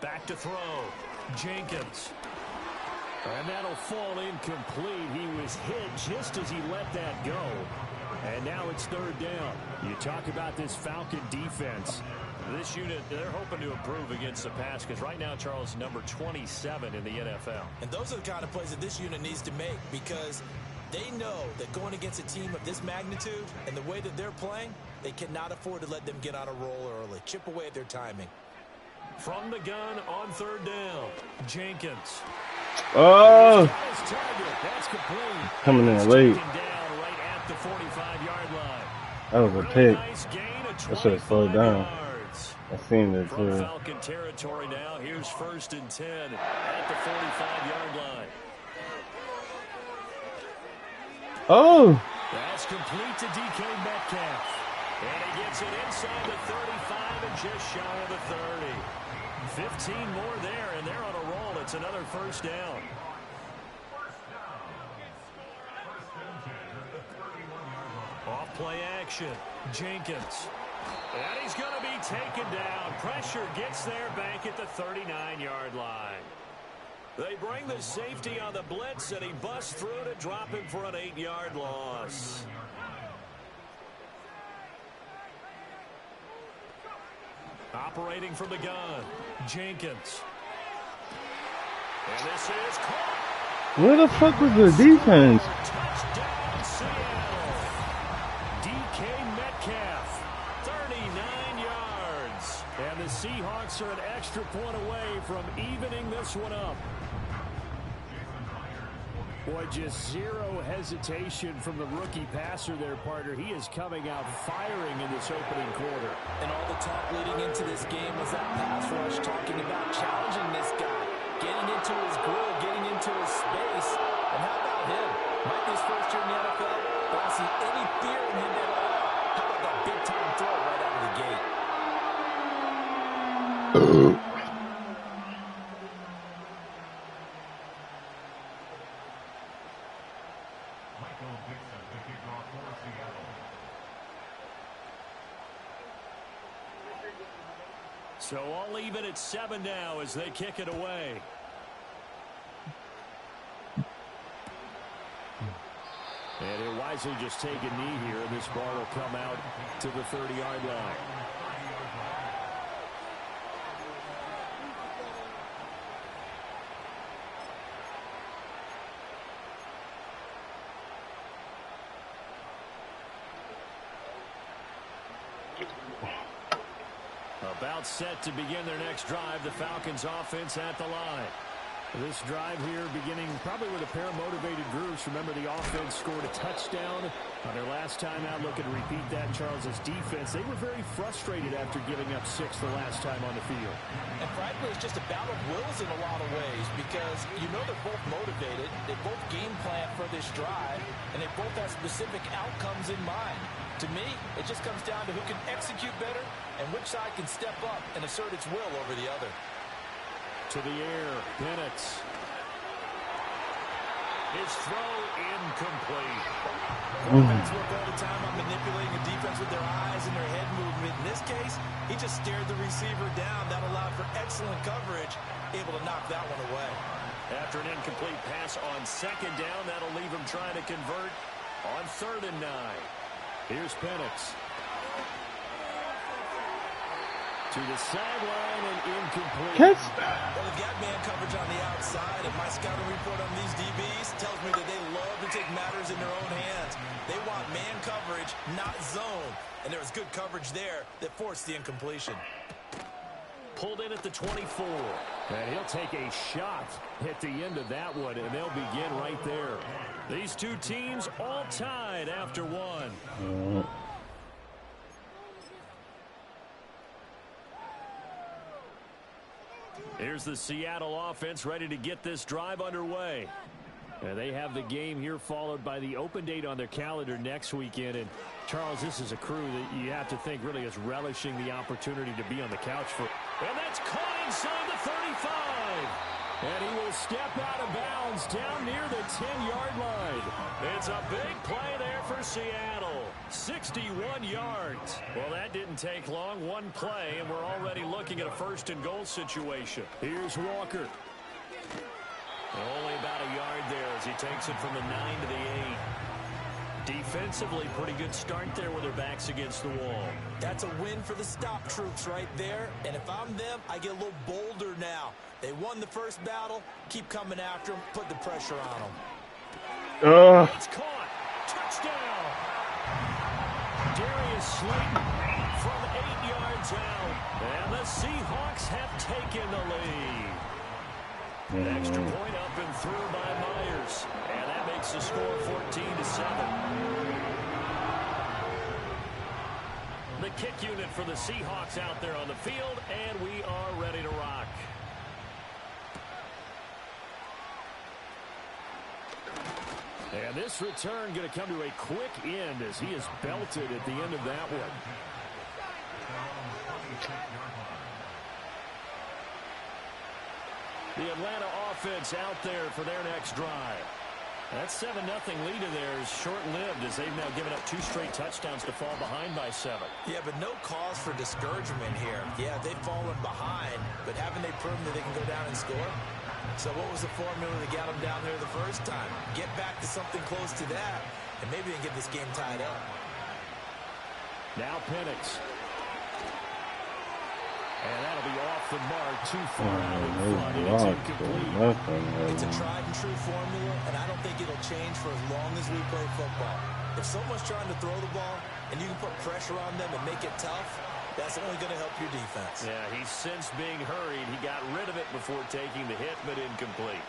Back to throw. Jenkins. And that'll fall incomplete. He was hit just as he let that go. And now it's third down. You talk about this Falcon defense. This unit, they're hoping to improve against the pass because right now, Charles, number 27 in the NFL. And those are the kind of plays that this unit needs to make because they know that going against a team of this magnitude and the way that they're playing, they cannot afford to let them get on a roll early. Chip away at their timing. From the gun on third down, Jenkins. Oh! That's complete. Coming in late. Down right at the 45-yard line. That was a pick. Nice gain of I should have slowed down. yards. I seen that From too. Falcon territory now. Here's 1st and 10 at the 45-yard line. Oh! That's complete to DK Metcalf. And he gets it inside the 35 and just shy of the 30. 15 more there, and they're on a roll. It's another first down. Off play action. Jenkins. And he's going to be taken down. Pressure gets there back at the 39-yard line. They bring the safety on the blitz, and he busts through to drop him for an 8-yard loss. Operating from the gun, Jenkins. And this is caught. Where the fuck was the defense? Touchdown, Seattle. DK Metcalf, 39 yards. And the Seahawks are an extra point away from evening this one up. Boy, just zero hesitation from the rookie passer there, partner. He is coming out firing in this opening quarter. And all the talk leading into this game was that pass rush, talking about challenging this guy, getting into his grill, getting into his space. And how about him? Might be his first year in the NFL, but I don't see any fear in him at all. How about that big-time throw right out of the gate? So all even at 7 now as they kick it away. And he'll wisely just take a knee here, and this ball will come out to the 30-yard line. About set to begin their next drive. The Falcons offense at the line. This drive here beginning probably with a pair of motivated groups. Remember, the offense scored a touchdown on their last time out. Looking to repeat that in Charles's defense. They were very frustrated after giving up 6 the last time on the field. And frankly, it's just a battle of wills in a lot of ways because you know they're both motivated. They both game plan for this drive, and they both have specific outcomes in mind. To me, it just comes down to who can execute better and which side can step up and assert its will over the other. To the air, Penix. His throw incomplete. Quarterbacks work all the time on manipulating a defense with their eyes and their head movement. In this case, he just stared the receiver down. That allowed for excellent coverage, able to knock that one away. After an incomplete pass on 2nd down, that'll leave him trying to convert on 3rd and 9. Here's Penix. To the sideline and incomplete. Well, they've got man coverage on the outside, and my scouting report on these DBs tells me that they love to take matters in their own hands. They want man coverage, not zone. And there was good coverage there that forced the incompletion. Pulled in at the 24. And he'll take a shot at the end of that one, and they'll begin right there. These two teams all tied after one. Here's the Seattle offense ready to get this drive underway. And they have the game here followed by the open date on their calendar next weekend. And, Charles, this is a crew that you have to think really is relishing the opportunity to be on the couch for. And that's caught inside the 35. And he will step out of bounds down near the 10-yard line. It's a big play there for Seattle. 61 yards. Well, that didn't take long. One play, and we're already looking at a first-and-goal situation. Here's Walker. Only about a yard there as he takes it from the 9 to the 8. Defensively, pretty good start there with their backs against the wall. That's a win for the stop troops right there. And if I'm them, I get a little bolder now. They won the first battle. Keep coming after them. Put the pressure on them. It's caught. Touchdown. Darius Slayton from 8 yards out. And the Seahawks have taken the lead. An extra point up and through by Myers. And that makes the score 14-7. The kick unit for the Seahawks out there on the field, and we are ready to rock. And this return going to come to a quick end as he is belted at the end of that one. The Atlanta offense out there for their next drive. That 7-0 lead of theirs short-lived as they've now given up 2 straight touchdowns to fall behind by 7. Yeah, but no cause for discouragement here. Yeah, they've fallen behind, but haven't they proven that they can go down and score? So what was the formula that got them down there the first time? Get back to something close to that, and maybe they can get this game tied up. Now Penix. And that'll be off the mark, too far out in front, and it's incomplete. It's a tried-and-true formula, and I don't think it'll change for as long as we play football. If someone's trying to throw the ball, and you can put pressure on them and make it tough, that's only going to help your defense. Yeah, he's since being hurried. He got rid of it before taking the hit, but incomplete.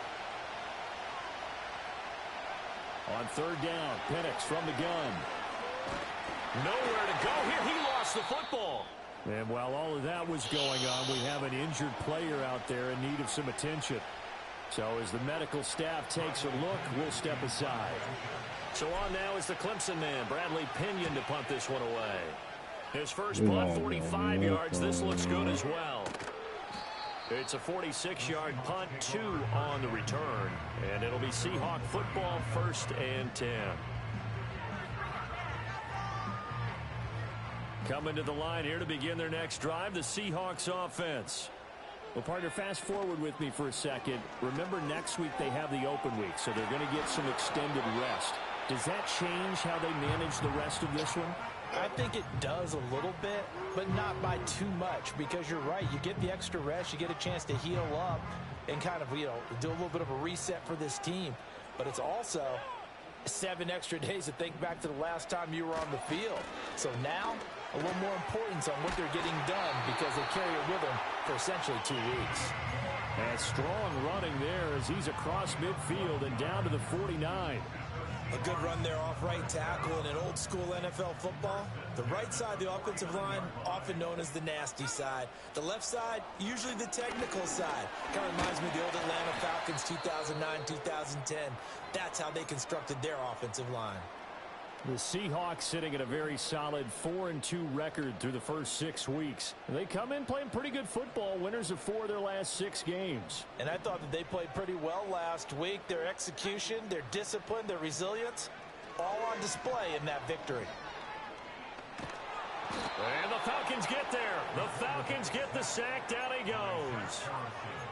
On third down, Penix from the gun. Nowhere to go here. He lost the football. And while all of that was going on, we have an injured player out there in need of some attention. So as the medical staff takes a look, we'll step aside. So on now is the Clemson man, Bradley Pinion, to punt this one away. His first punt, 45 yards. This looks good as well. It's a 46-yard punt, 2 on the return. And it'll be Seahawk football, 1st and 10. Coming to the line here to begin their next drive, the Seahawks offense. Well, partner, fast forward with me for a second. Remember, next week they have the open week, so they're going to get some extended rest. Does that change how they manage the rest of this one? I think it does a little bit, but not by too much, because you're right. You get the extra rest, you get a chance to heal up and kind of, do a little bit of a reset for this team. But it's also 7 extra days to think back to the last time you were on the field. So now, a little more importance on what they're getting done because they carry it with them for essentially 2 weeks. And strong running there as he's across midfield and down to the 49. A good run there off right tackle in an old school NFL football. The right side, the offensive line, often known as the nasty side. The left side, usually the technical side. Kind of reminds me of the old Atlanta Falcons 2009-2010. That's how they constructed their offensive line. The Seahawks sitting at a very solid 4-2 record through the first 6 weeks. They come in playing pretty good football, winners of 4 of their last 6 games. And I thought that they played pretty well last week. Their execution, their discipline, their resilience, all on display in that victory. And the Falcons get there. The Falcons get the sack. Down he goes.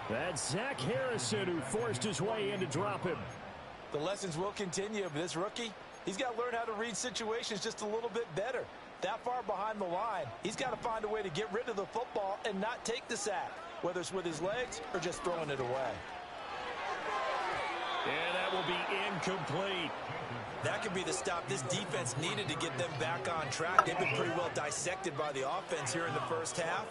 That's Zach Harrison who forced his way in to drop him. The lessons will continue, but this rookie, he's got to learn how to read situations just a little bit better. That far behind the line, he's got to find a way to get rid of the football and not take the sack, whether it's with his legs or just throwing it away. And that will be incomplete. That could be the stop this defense needed to get them back on track. They've been pretty well dissected by the offense here in the first half.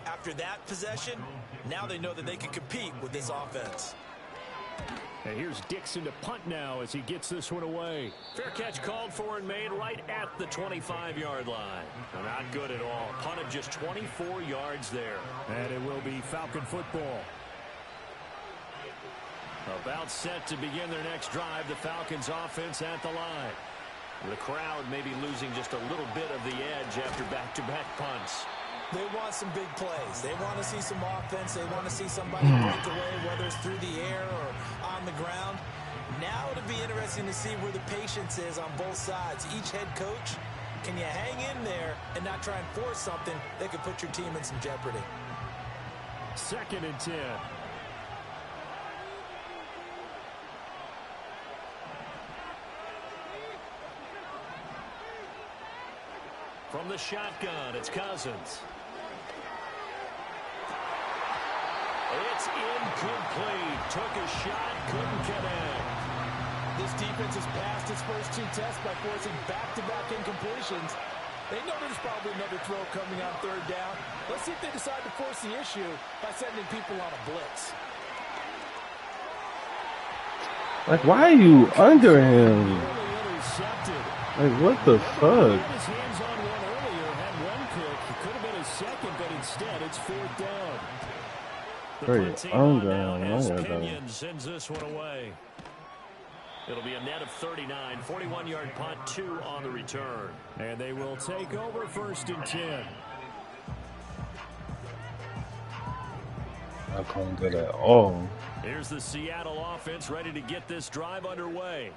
After that possession, now they know that they can compete with this offense. And here's Dixon to punt now as he gets this one away. Fair catch called for and made right at the 25-yard line. Not good at all. Punted just 24 yards there. And it will be Falcon football. About set to begin their next drive, the Falcons offense at the line. The crowd may be losing just a little bit of the edge after back-to-back punts. They want some big plays. They want to see some offense. They want to see somebody break away, whether it's through the air or on the ground. Now it'll be interesting to see where the patience is on both sides. Each head coach, can you hang in there and not try and force something that could put your team in some jeopardy? 2nd and 10. From the shotgun, it's Cousins. It's incomplete. Took a shot, couldn't connect. This defense has passed its first 2 tests by forcing back-to-back incompletions. They know there's probably another throw coming on 3rd down. Let's see if they decide to force the issue by sending people on a blitz. Like, why are you under him? Nearly intercepted. Like, what the fuck? He had his hands on one earlier, had one pick. It could have been his second, but instead it's 4th down. The punt team on now as Kenyon sends this one away. It'll be a net of 39, 41-yard punt, 2 on the return. And they will take over 1st and 10. Not going good at all. Here's the Seattle offense ready to get this drive underway.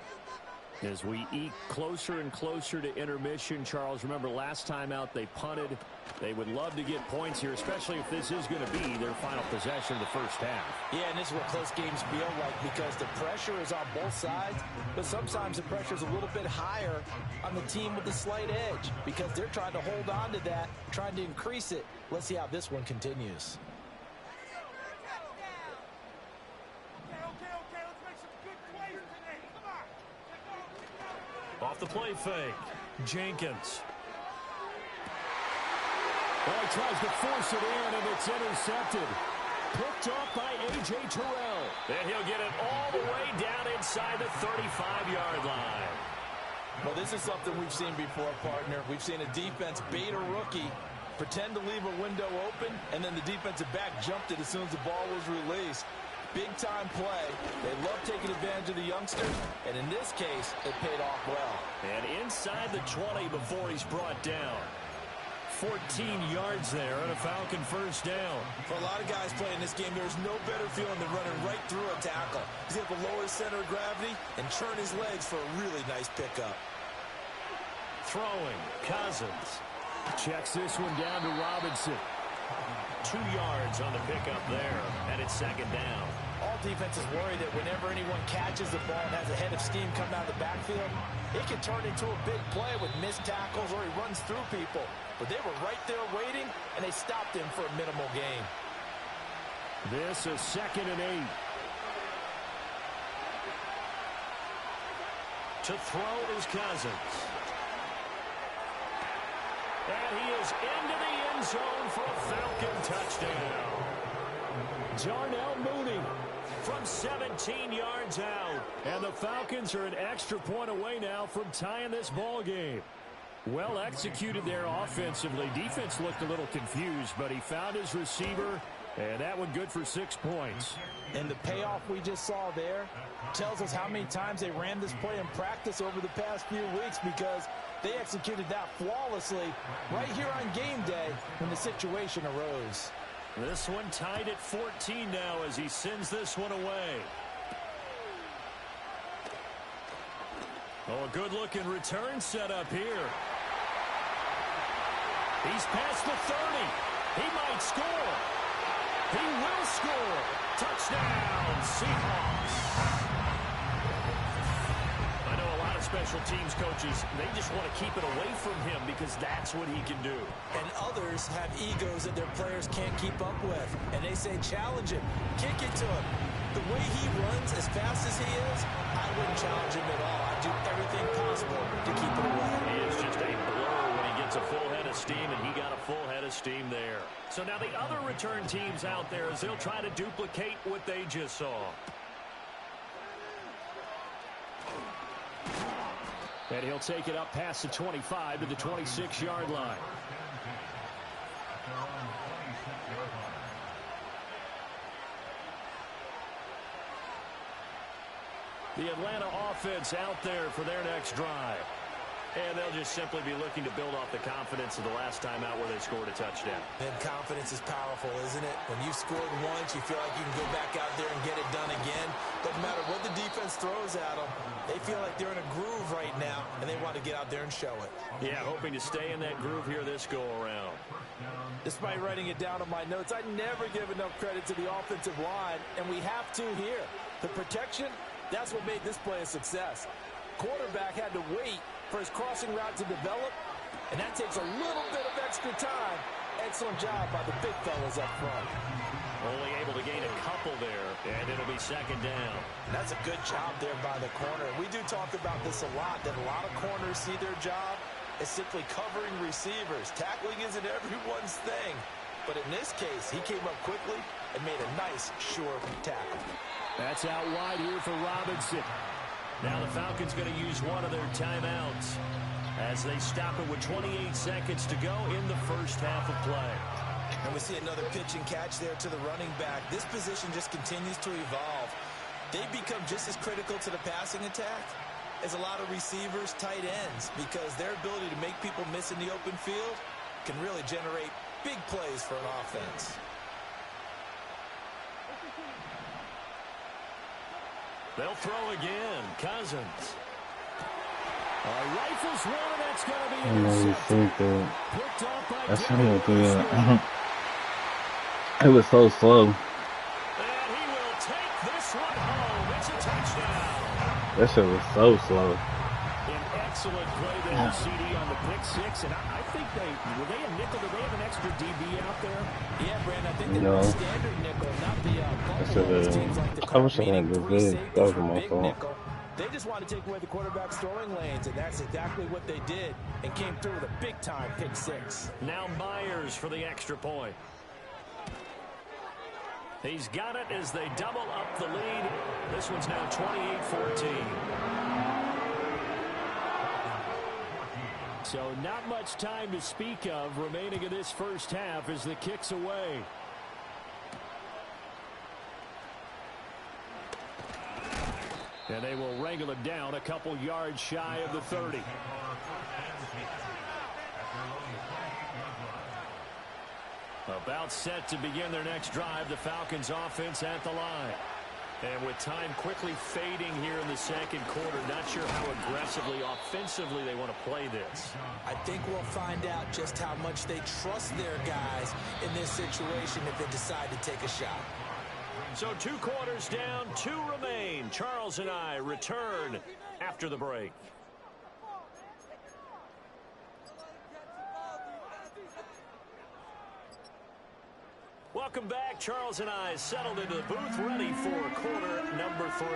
As we eke closer and closer to intermission, Charles, remember last time out they punted. They would love to get points here, especially if this is going to be their final possession of the first half. Yeah, and this is what close games feel like because the pressure is on both sides, but sometimes the pressure is a little bit higher on the team with the slight edge because they're trying to hold on to that, trying to increase it. Let's see how this one continues. Off the play fake, Jenkins. Well, he tries to force it in, and it's intercepted. Picked off by A.J. Terrell. And he'll get it all the way down inside the 35-yard line. Well, this is something we've seen before, partner. We've seen a defense bait a rookie, pretend to leave a window open, and then the defensive back jumped it as soon as the ball was released. Big-time play. They love taking advantage of the youngsters, and in this case, it paid off well. And inside the 20 before he's brought down. 14 yards there and a Falcon first down. For a lot of guys playing this game, there's no better feeling than running right through a tackle. He's able to lower his center of gravity and churn his legs for a really nice pickup. Throwing, Cousins. Checks this one down to Robinson. 2 yards on the pickup there, and it's 2nd down. All defenses worry that whenever anyone catches the ball and has a head of steam coming out of the backfield, it can turn into a big play with missed tackles or he runs through people. But they were right there waiting, and they stopped him for a minimal gain. This is 2nd and 8. To throw is Cousins. And he is into the end zone for a Falcon touchdown. Darnell Mooney from 17 yards out. And the Falcons are an extra point away now from tying this ball game. Well executed there offensively. Defense looked a little confused, but he found his receiver, and that one good for 6 points. And the payoff we just saw there tells us how many times they ran this play in practice over the past few weeks because they executed that flawlessly right here on game day when the situation arose. This one tied at 14 now as he sends this one away. Oh, a good-looking return set up here. He's past the 30. He might score. He will score. Touchdown, Seahawks. I know a lot of special teams coaches, they just want to keep it away from him because that's what he can do. And others have egos that their players can't keep up with. And they say, challenge him. Kick it to him. The way he runs as fast as he is, I wouldn't challenge him at all. I'd do everything possible to keep it away. He is just a blow when he gets a full head of steam, and he got a full head of steam there. So now the other return teams out there as they'll try to duplicate what they just saw. And he'll take it up past the 25 to the 26-yard line. The Atlanta offense out there for their next drive. And they'll just simply be looking to build off the confidence of the last time out where they scored a touchdown. And confidence is powerful, isn't it? When you've scored once, you feel like you can go back out there and get it done again. Doesn't matter what the defense throws at them. They feel like they're in a groove right now, and they want to get out there and show it. Yeah, hoping to stay in that groove here this go-around. Despite writing it down on my notes, I never give enough credit to the offensive line, and we have to here. The protection, that's what made this play a success. Quarterback had to wait for his crossing route to develop, and that takes a little bit of extra time. Excellent job by the big fellas up front. Only able to gain a couple there, and it'll be second down. That's a good job there by the corner. We do talk about this a lot, that a lot of corners see their job as simply covering receivers. Tackling isn't everyone's thing, but in this case, he came up quickly and made a nice, sure tackle. That's out wide here for Robinson. Now the Falcons going to use one of their timeouts as they stop it with 28 seconds to go in the first half of play. And we see another pitch and catch there to the running back. This position just continues to evolve. They become just as critical to the passing attack as a lot of receivers, tight ends, because their ability to make people miss in the open field can really generate big plays for an offense. They'll throw again. Cousins. Rifles one, that's going to be intercepted. Picked off by that's how it was so slow. And he will take this one home. It's a touchdown. That shit was so slow. An excellent play there, CD on the pick six. And I think were they a nickel? Did they have an extra DB out there? Yeah, Brand, I think they were a standard nickel, not the I wish I had this big. That was my fault. They just want to take away the quarterback's throwing lanes, and that's exactly what they did, and came through with a big-time pick six. Now Myers for the extra point. He's got it as they double up the lead. This one's now 28-14. So not much time to speak of remaining in this first half as the kick's away. And they will wrangle it down a couple yards shy of the 30. About set to begin their next drive, the Falcons offense at the line. And with time quickly fading here in the second quarter, not sure how aggressively, offensively they want to play this. I think we'll find out just how much they trust their guys in this situation if they decide to take a shot. So 2 quarters down, 2 remain. Charles and I return after the break. Welcome back. Charles and I settled into the booth, ready for quarter number 3.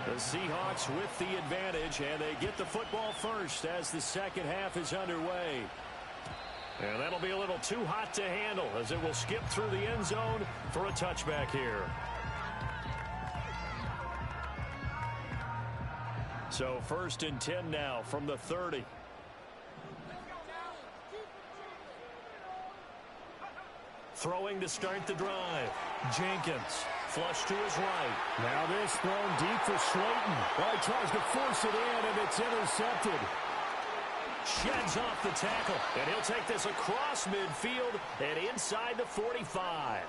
The Seahawks with the advantage, and they get the football first as the second half is underway. And that'll be a little too hot to handle as it will skip through the end zone for a touchback here. So 1st and 10 now from the 30. Throwing to start the drive. Jenkins. Flush to his right. Now this thrown deep for Slayton. Well, he tries to force it in, and it's intercepted. Sheds off the tackle, and he'll take this across midfield and inside the 45.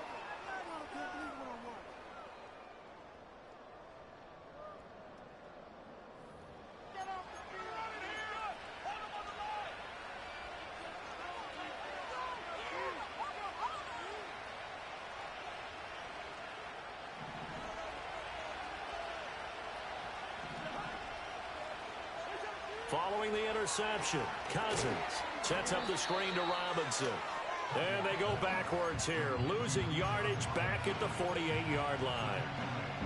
Following the interception, Cousins sets up the screen to Robinson. And they go backwards here, losing yardage back at the 48-yard line.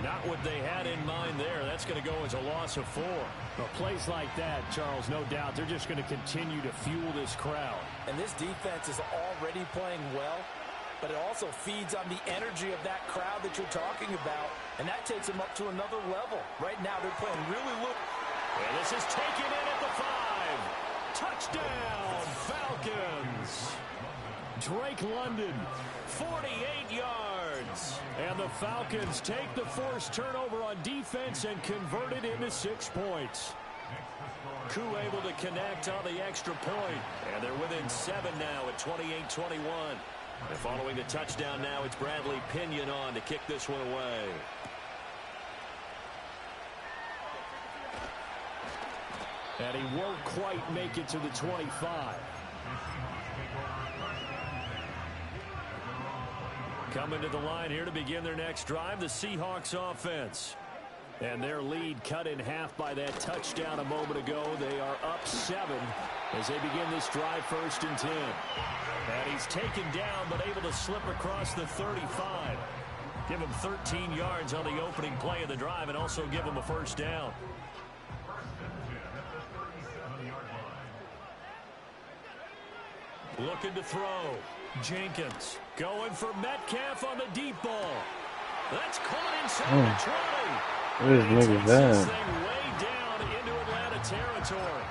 Not what they had in mind there. That's going to go as a loss of 4. Well, plays like that, Charles, no doubt, they're just going to continue to fuel this crowd. And this defense is already playing well, but it also feeds on the energy of that crowd that you're talking about, and that takes them up to another level. Right now, they're playing really look. And this is taken in at the 5. Touchdown, Falcons. Drake London, 48 yards. And the Falcons take the forced turnover on defense and convert it into 6 points. Koo able to connect on the extra point. And they're within 7 now at 28-21. And following the touchdown now, it's Bradley Pinion on to kick this one away. And he won't quite make it to the 25. Coming to the line here to begin their next drive, the Seahawks offense. And their lead cut in half by that touchdown a moment ago. They are up 7 as they begin this drive, 1st and 10. And he's taken down but able to slip across the 35. Give him 13 yards on the opening play of the drive and also give him a 1st down. Looking to throw. Jenkins going for Metcalf on the deep ball. That's caught inside the 20. What is nigga that? Thing way down into Atlanta territory.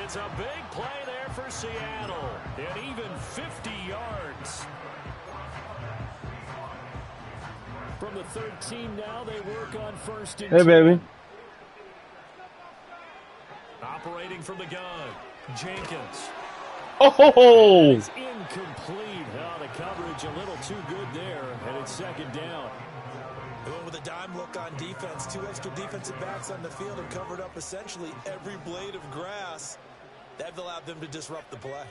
It's a big play there for Seattle. And even 50 yards. From the 13 now, they work on 1st and 10. Hey, baby. Operating from the gun. Jenkins. Oh! It's incomplete. Oh, the coverage a little too good there, and it's 2nd down. They went with a dime look on defense. 2 extra defensive backs on the field and covered up essentially every blade of grass. That allowed them to disrupt the play.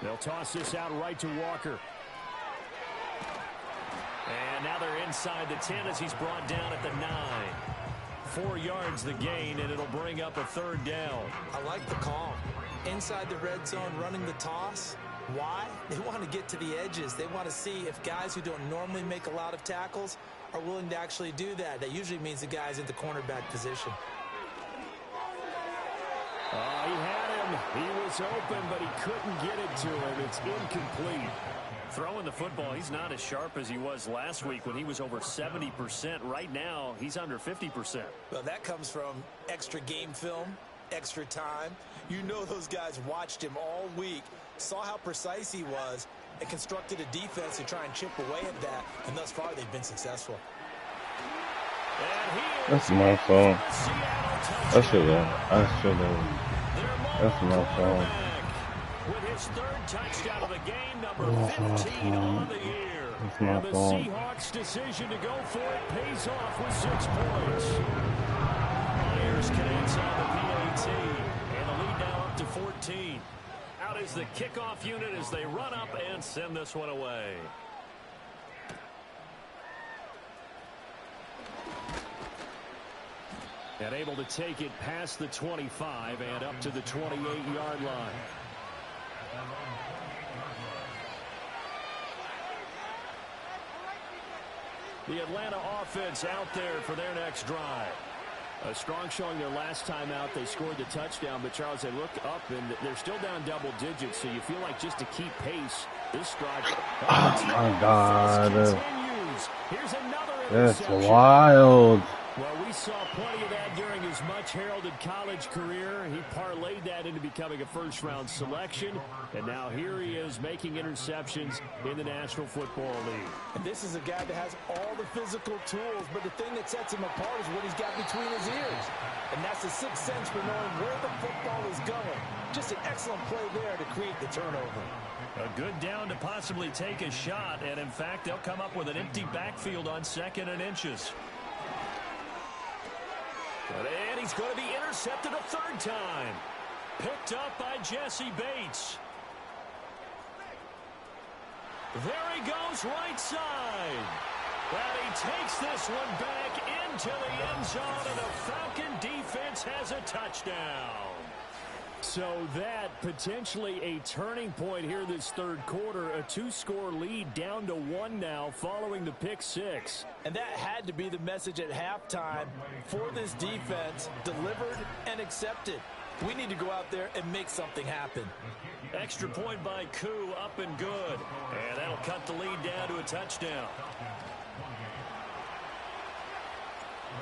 They'll toss this out right to Walker. And now they're inside the 10 as he's brought down at the 9. 4 yards the gain, and it'll bring up a 3rd down. I like the call. Inside the red zone running the toss. Why? They want to get to the edges. They want to see if guys who don't normally make a lot of tackles are willing to actually do that. That usually means the guy's in the cornerback position. He had him. He was open, but he couldn't get it to him. It's incomplete. Throwing the football, he's not as sharp as he was last week when he was over 70%. Right now, he's under 50%. Well, that comes from extra game film, extra time. You know those guys watched him all week, saw how precise he was, and constructed a defense to try and chip away at that. And thus far, they've been successful. That's my fault. I should have. That's my fault. With his 3rd touchdown of the game, number 15 on the year. And the Seahawks' decision to go for it pays off with 6 points. Myers connects on the PAT. And the lead now up to 14. Out is the kickoff unit as they run up and send this one away. And able to take it past the 25 and up to the 28-yard line. The Atlanta offense out there for their next drive. A strong showing their last time out. They scored the touchdown, but Charles, they look up and they're still down double digits, so you feel like just to keep pace, this drive. Oh my God. Here's another That's interception. wild. Well, we saw plenty of that during his much-heralded college career. He parlayed that into becoming a first-round selection, and now here he is making interceptions in the National Football League. And this is a guy that has all the physical tools, but the thing that sets him apart is what he's got between his ears. And that's the sixth sense for knowing where the football is going. Just an excellent play there to create the turnover. A good down to possibly take a shot, and in fact, they'll come up with an empty backfield on 2nd and inches. And he's going to be intercepted a 3rd time. Picked up by Jesse Bates. There he goes right side. And he takes this one back into the end zone, and the Falcon defense has a touchdown. So that potentially a turning point here this 3rd quarter. A 2-score lead down to 1 now following the pick 6. And that had to be the message at halftime for this defense. Delivered and accepted. We need to go out there and make something happen. Extra point by Koo, up and good. And that'll cut the lead down to a touchdown.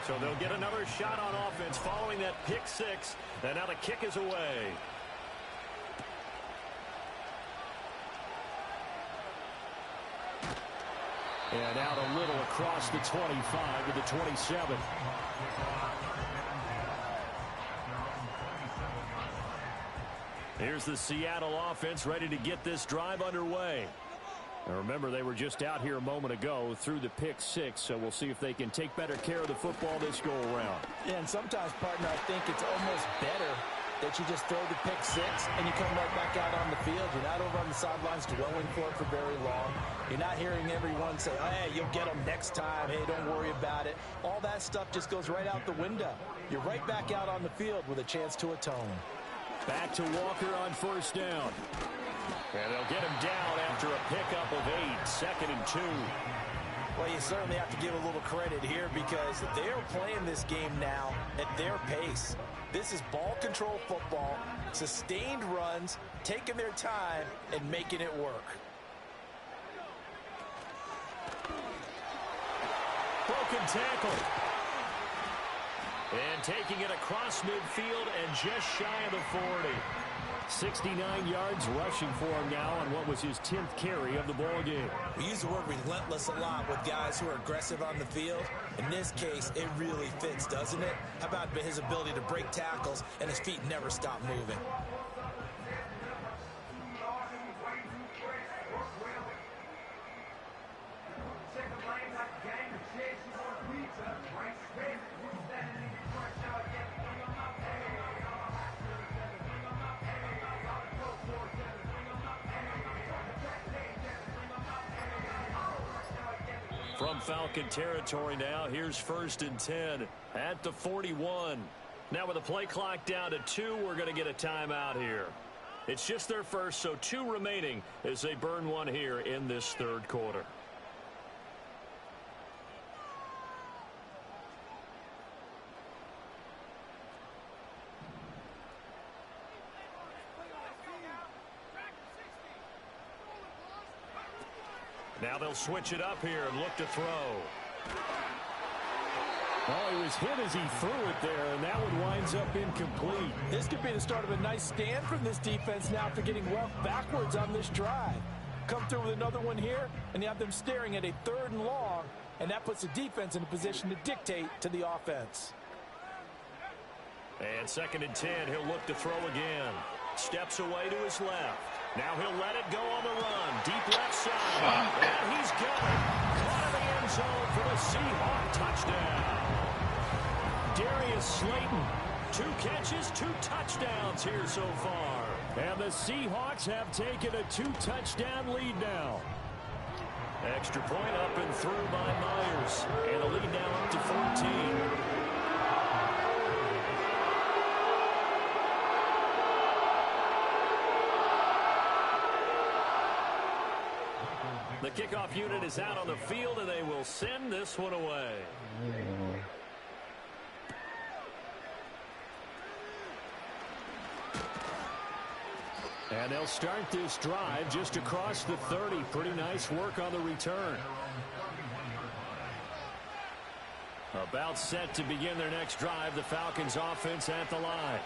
So they'll get another shot on offense following that pick 6. And now the kick is away. And out a little across the 25 to the 27. Here's the Seattle offense ready to get this drive underway. Now remember, they were just out here a moment ago through the pick six, so we'll see if they can take better care of the football this go-around. Yeah, and sometimes, partner, I think it's almost better that you just throw the pick six and you come right back out on the field. You're not over on the sidelines dwelling for it for very long. You're not hearing everyone say, oh, hey, you'll get them next time. Hey, don't worry about it. All that stuff just goes right out the window. You're right back out on the field with a chance to atone. Back to Walker on first down. And they'll get him down after a pickup of 8, 2nd and 2. Well, you certainly have to give a little credit here because they are playing this game now at their pace. This is ball control football, sustained runs, taking their time, and making it work. Broken tackle. And taking it across midfield and just shy of the 40. 69 yards rushing for him now on what was his 10th carry of the ball game. We use the word relentless a lot with guys who are aggressive on the field. In this case, it really fits, doesn't it? How about his ability to break tackles and his feet never stop moving? From Falcon territory now, here's 1st and 10 at the 41. Now with the play clock down to 2, we're going to get a timeout here. It's just their first, so 2 remaining as they burn one here in this 3rd quarter. Now they'll switch it up here and look to throw. Oh, he was hit as he threw it there, and that one winds up incomplete. This could be the start of a nice stand from this defense now after getting well backwards on this drive. Come through with another one here, and you have them staring at a 3rd and long, and that puts the defense in a position to dictate to the offense. And 2nd and 10, he'll look to throw again. Steps away to his left. Now he'll let it go on the run. Deep left side. And he's got it. Caught in the end zone for the Seahawk touchdown. Darius Slayton, 2 catches, 2 touchdowns here so far. And the Seahawks have taken a 2-touchdown lead now. Extra point up and through by Myers. And the lead now up to 14. The kickoff unit is out on the field, and they will send this one away. And they'll start this drive just across the 30. Pretty nice work on the return. About set to begin their next drive, the Falcons offense at the line.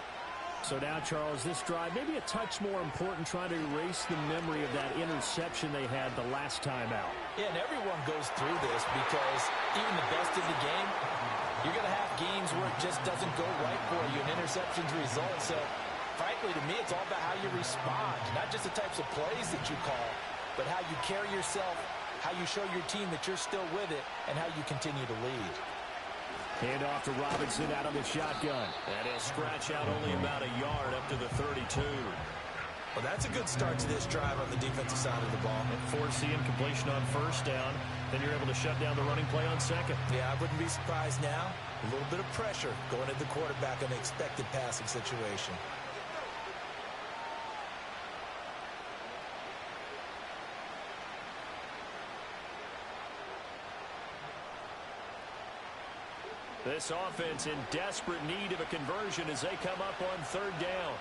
So now, Charles, this drive maybe a touch more important, trying to erase the memory of that interception they had the last time out. Yeah, and everyone goes through this because even the best in the game, you're going to have games where it just doesn't go right for you, and interceptions result. So, frankly, to me, it's all about how you respond, not just the types of plays that you call, but how you carry yourself, how you show your team that you're still with it, and how you continue to lead. Hand off to Robinson out of the shotgun. And he'll scratch out only about a yard up to the 32. Well, that's a good start to this drive on the defensive side of the ball. And force the incompletion on first down. Then you're able to shut down the running play on second. Yeah, I wouldn't be surprised now. A little bit of pressure going at the quarterback in an expected passing situation. This offense in desperate need of a conversion as they come up on 3rd down.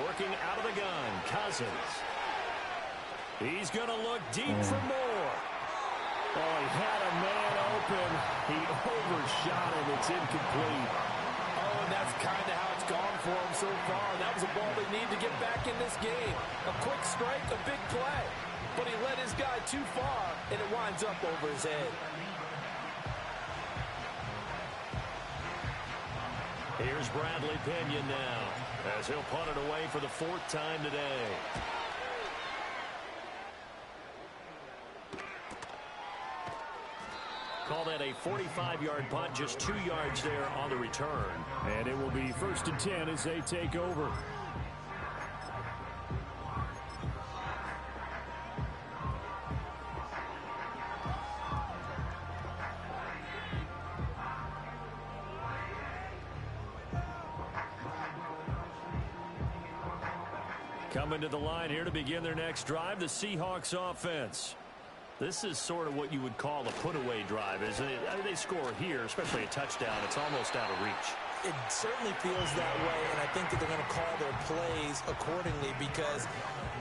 Working out of the gun, Cousins. He's going to look deep for more. Oh, he had a man open. He overshot him. It's incomplete. Oh, and that's kind of how it's gone for him so far. That was a ball they need to get back in this game. A quick strike, a big play. But he led his guy too far, and it winds up over his head. Here's Bradley Pinion now, as he'll punt it away for the 4th time today. Call that a 45-yard punt, just 2 yards there on the return. And it will be 1st and 10 as they take over. Coming to the line here to begin their next drive, the Seahawks offense. This is sort of what you would call a put-away drive, isn't it? I mean, they score here, especially a touchdown. It's almost out of reach. It certainly feels that way, and I think that they're going to call their plays accordingly, because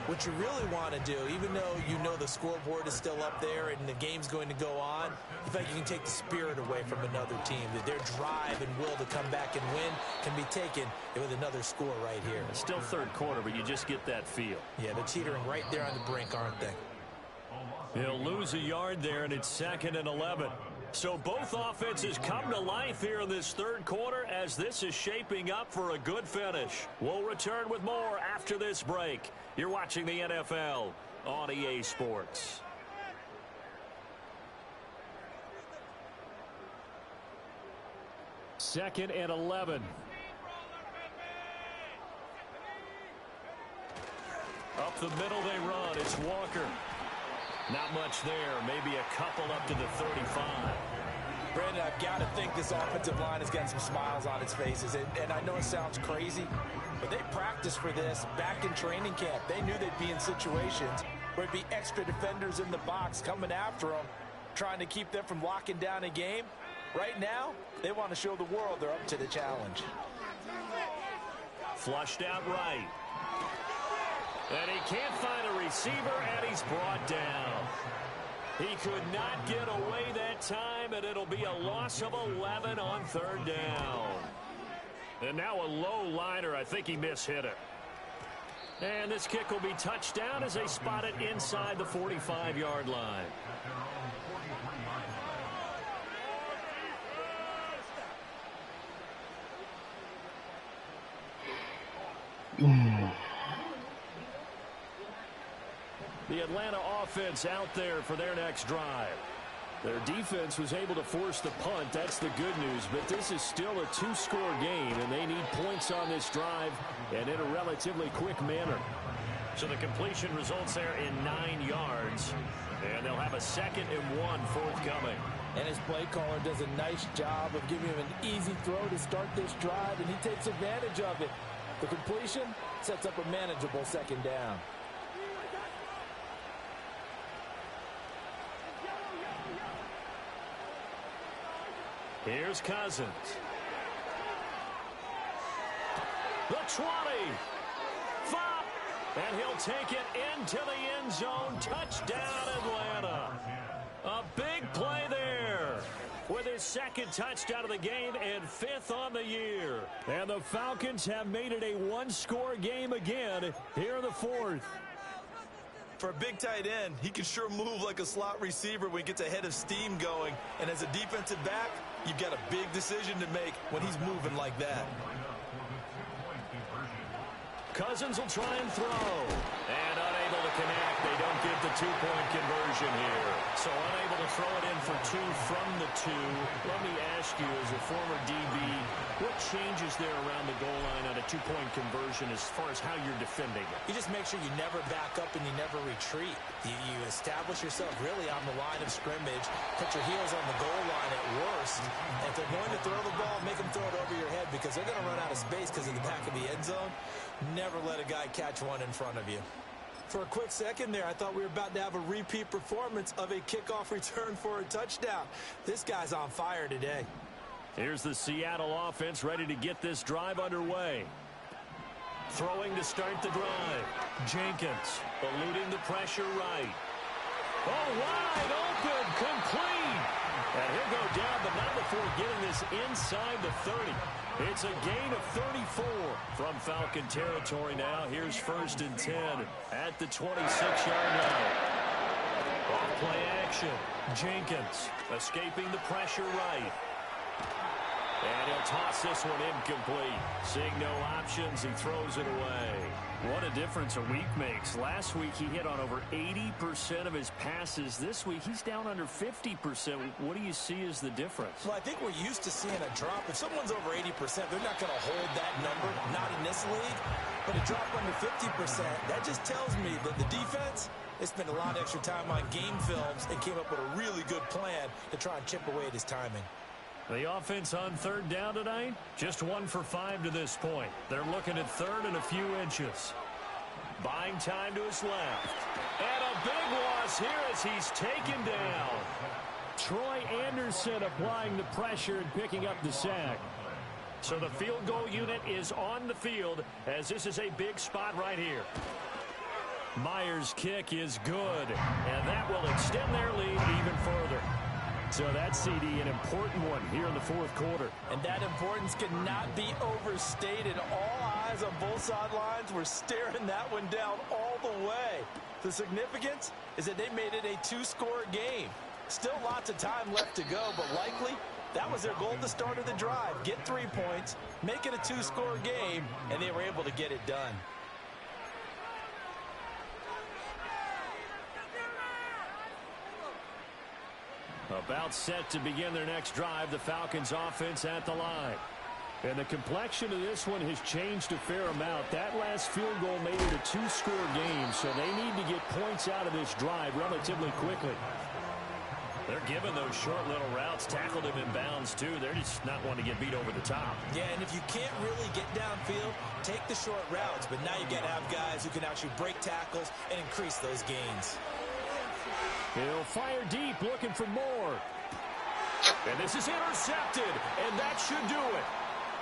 what you really want to do, even though you know the scoreboard is still up there and the game's going to go on, the fact you can take the spirit away from another team, that their drive and will to come back and win can be taken with another score right here. It's still 3rd quarter, but you just get that feel. Yeah, they're teetering right there on the brink, aren't they? He'll lose a yard there, and it's 2nd and 11. So both offenses come to life here in this 3rd quarter as this is shaping up for a good finish. We'll return with more after this break. You're watching the NFL on EA Sports. Second and 11. Up the middle they run. It's Walker. Not much there. Maybe a couple up to the 35. Brandon, I've got to think this offensive line has got some smiles on its faces. And I know it sounds crazy, but they practiced for this back in training camp. They knew they'd be in situations where it'd be extra defenders in the box coming after them, trying to keep them from locking down a game. Right now, they want to show the world they're up to the challenge. Flushed out right. And he can't find a receiver, and he's brought down. He could not get away that time, and it'll be a loss of 11 on 3rd down. And now a low liner. I think he mishit it. And this kick will be touchdown as they spot it inside the 45-yard line. The Atlanta offense out there for their next drive. Their defense was able to force the punt. That's the good news. But this is still a 2-score game, and they need points on this drive and in a relatively quick manner. So the completion results there in 9 yards. And they'll have a 2nd and 1 forthcoming. And his play caller does a nice job of giving him an easy throw to start this drive, and he takes advantage of it. The completion sets up a manageable 2nd down. Here's Cousins. The 20. Fop. And he'll take it into the end zone. Touchdown, Atlanta. A big play there with his 2nd touchdown of the game and 5th on the year. And the Falcons have made it a 1-score game again here in the 4th. For a big tight end, he can sure move like a slot receiver when he gets a head of steam going. And as a defensive back, you've got a big decision to make when he's moving like that. Cousins will try and throw. And unable to connect. They don't get the 2-point conversion here. So unable to throw it in for 2 from the 2. Let me ask you, as a former DB, what changes there around the goal line on a 2-point conversion as far as how you're defending it? You just make sure you never back up and you never retreat. You establish yourself really on the line of scrimmage, put your heels on the goal line at worst. And if they're going to throw the ball, make them throw it over your head, because they're going to run out of space because of the back of the end zone. Never let a guy catch one in front of you. For a quick second there, I thought we were about to have a repeat performance of a kickoff return for a touchdown. This guy's on fire today. Here's the Seattle offense ready to get this drive underway. Throwing to start the drive. Jenkins eluding the pressure right. Oh, wide open, complete. And he'll go down, but not before getting this inside the 30. It's a gain of 34 from Falcon territory now. Here's 1st and 10 at the 26-yard line. Off play action. Jenkins escaping the pressure right. And he'll toss this one incomplete. Seeing no options, he throws it away. What a difference a week makes. Last week, he hit on over 80% of his passes. This week, he's down under 50%. What do you see as the difference? Well, I think we're used to seeing a drop. If someone's over 80%, they're not going to hold that number, not in this league. But a drop under 50%, that just tells me that the defense, they spent a lot of extra time on game films and came up with a really good plan to try and chip away at his timing. The offense on third down tonight, just 1 for 5 to this point. They're looking at third and a few inches. Buying time to his left. And a big loss here as he's taken down. Troy Anderson applying the pressure and picking up the sack. So the field goal unit is on the field as this is a big spot right here. Myers' kick is good, and that will extend their lead even further. So that's CD, an important one here in the fourth quarter. And that importance cannot be overstated. All eyes on both sidelines were staring that one down all the way. The significance is that they made it a 2-score game. Still lots of time left to go, but likely that was their goal at the start of the drive. Get 3 points, make it a 2-score game, and they were able to get it done. About set to begin their next drive, the Falcons offense at the line. And the complexion of this one has changed a fair amount. That last field goal made it a 2-score game, so they need to get points out of this drive relatively quickly. They're giving those short little routes, tackled him in bounds too. They're just not wanting to get beat over the top. Yeah, and if you can't really get downfield, take the short routes. But now you got to have guys who can actually break tackles and increase those gains. He'll fire deep, looking for more. And this is intercepted, and that should do it.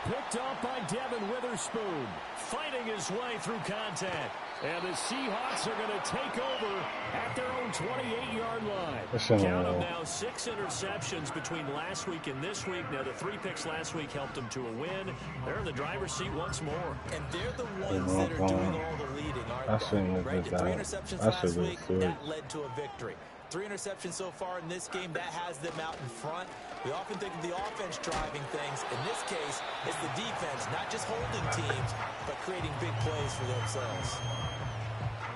Picked up by Devin Witherspoon, fighting his way through contact. And the Seahawks are going to take over at their own 28-yard line. Count them now, 6 interceptions between last week and this week. Now, the 3 picks last week helped them to a win. They're in the driver's seat once more. And they're the ones that are doing all the leading, aren't they? Right? The 3 interceptions last week, that led to a victory. 3 interceptions so far in this game, that has them out in front. We often think of the offense driving things. In this case, it's the defense, not just holding teams, but creating big plays for themselves.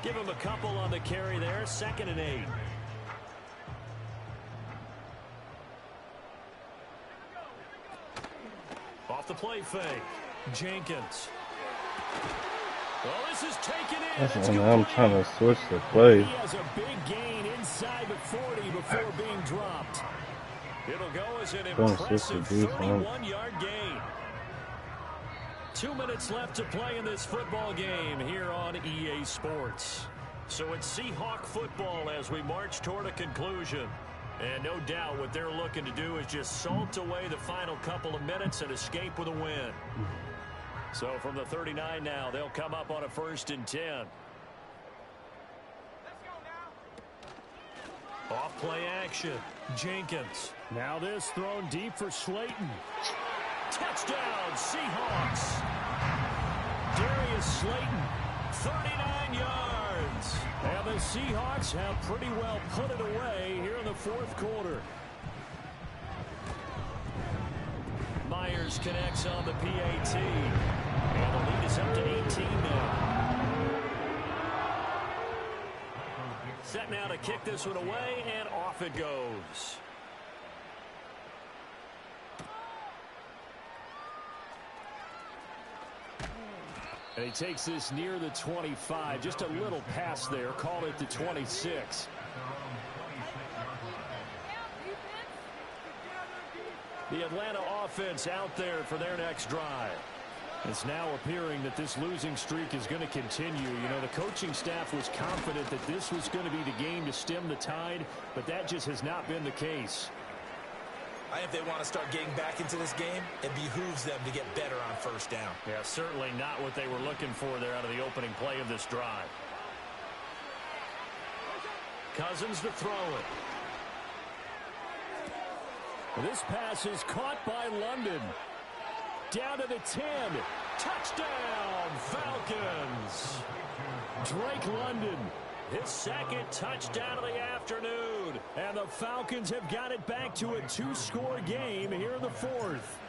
Give him a couple on the carry there, 2nd and 8. Off the play fake, Jenkins. Well, this is taken in. That's when I'm trying to switch the play. He has a big gain inside the 40 before being dropped. It'll go as an impressive 31-yard gain. 2 minutes left to play in this football game here on EA Sports. So it's Seahawk football as we march toward a conclusion. And no doubt what they're looking to do is just salt away the final couple of minutes and escape with a win. So from the 39 now, they'll come up on a 1st and 10. Off play action, Jenkins. Now this thrown deep for Slayton. Touchdown, Seahawks. Darius Slayton, 39 yards. And the Seahawks have pretty well put it away here in the 4th quarter. Myers connects on the PAT. And the lead is up to 18 now. Set now to kick this one away, and off it goes. And he takes this near the 25. Just a little pass there. Call it the 26. The Atlanta offense out there for their next drive. It's now appearing that this losing streak is going to continue. You know, the coaching staff was confident that this was going to be the game to stem the tide, but that just has not been the case. I think if they want to start getting back into this game, it behooves them to get better on 1st down. Yeah, certainly not what they were looking for there out of the opening play of this drive. Cousins to throw it. This pass is caught by London. Down to the 10. Touchdown, Falcons. Drake London, his 2nd touchdown of the afternoon. And the Falcons have got it back to a 2-score game here in the 4th.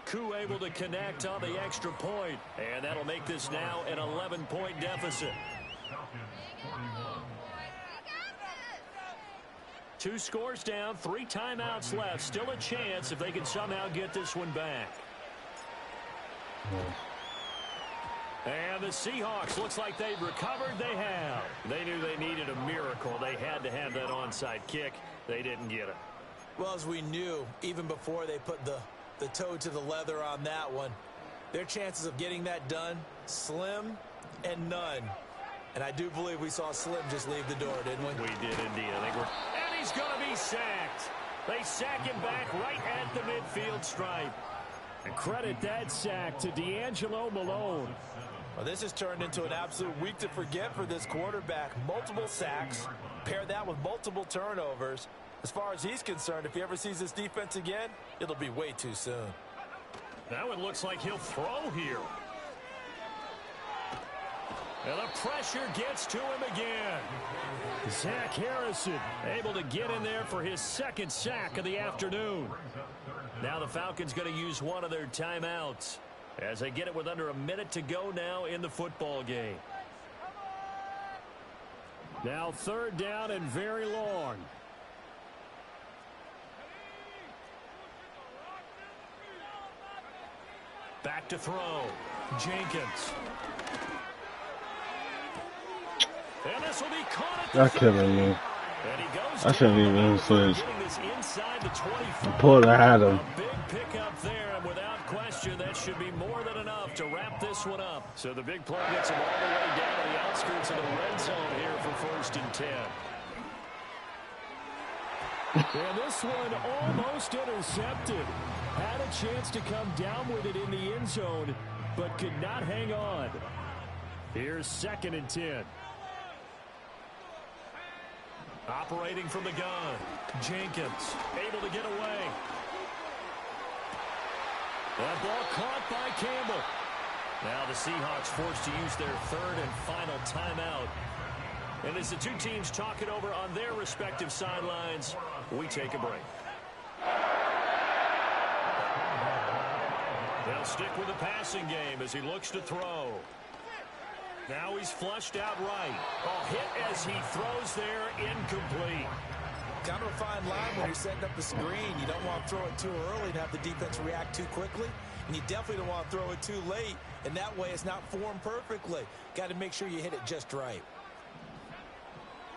Koo able to connect on the extra point. And that'll make this now an 11-point deficit. 2 scores down, 3 timeouts left. Still a chance if they can somehow get this one back. And the Seahawks, looks like they've recovered. They have. They knew they needed a miracle. They had to have that onside kick. They didn't get it. Well, as we knew, even before they put the toe to the leather on that one, their chances of getting that done, slim and none. And I do believe we saw Slim just leave the door, didn't we? We did indeed. I think and he's going to be sacked. They sack him back right at the midfield stripe. And credit that sack to D'Angelo Malone. Well, this has turned into an absolute week to forget for this quarterback. Multiple sacks, pair that with multiple turnovers. As far as he's concerned, if he ever sees this defense again, it'll be way too soon. Now it looks like he'll throw here. And the pressure gets to him again. Zach Harrison able to get in there for his 2nd sack of the afternoon. Now the Falcons going to use one of their timeouts as they get it with under a minute to go now in the football game. Now 3rd down and very long. Back to throw. Jenkins. And this will be caught at the Y'all killing me. And he goes I shouldn't even switch. Inside the 25. Pulled had him. A big pickup there, and without question, that should be more than enough to wrap this one up. So the big play gets him all the way down to the outskirts of the red zone here for 1st and 10. And this one almost intercepted. Had a chance to come down with it in the end zone, but could not hang on. Here's 2nd and 10. Operating from the gun. Jenkins able to get away. That ball caught by Campbell. Now the Seahawks forced to use their 3rd and final timeout. And as the 2 teams talk it over on their respective sidelines, we take a break. They'll stick with the passing game as he looks to throw. Now he's flushed out right. A hit as he throws there, incomplete. Kind of a fine line when you're setting up the screen. You don't want to throw it too early and have the defense react too quickly. And you definitely don't want to throw it too late. And that way it's not formed perfectly. Got to make sure you hit it just right.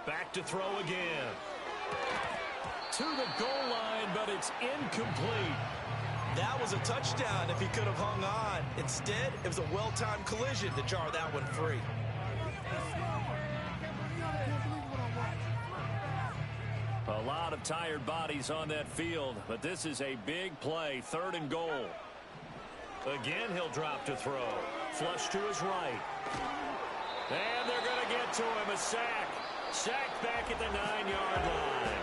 Back to throw again. To the goal line, but it's incomplete. That was a touchdown if he could have hung on. Instead, it was a well-timed collision to jar that one free. A lot of tired bodies on that field, but this is a big play, 3rd and goal. Again, he'll drop to throw. Flush to his right. And they're going to get to him. A sack. Sacked back at the 9-yard line.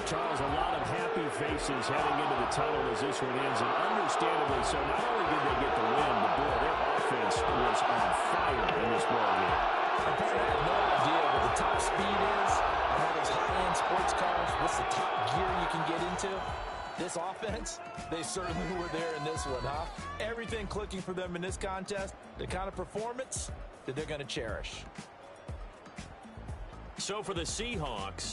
Charles, a lot of happy faces heading into the tunnel as this one ends, and understandably so. Not only did they get the win, but boy, their offense was on fire in this ball game. I have no idea what the top speed is, and all those high-end sports cars, what's the top gear you can get into. This offense, they certainly were there in this one, huh? Everything clicking for them in this contest, the kind of performance that they're going to cherish. So for the Seahawks,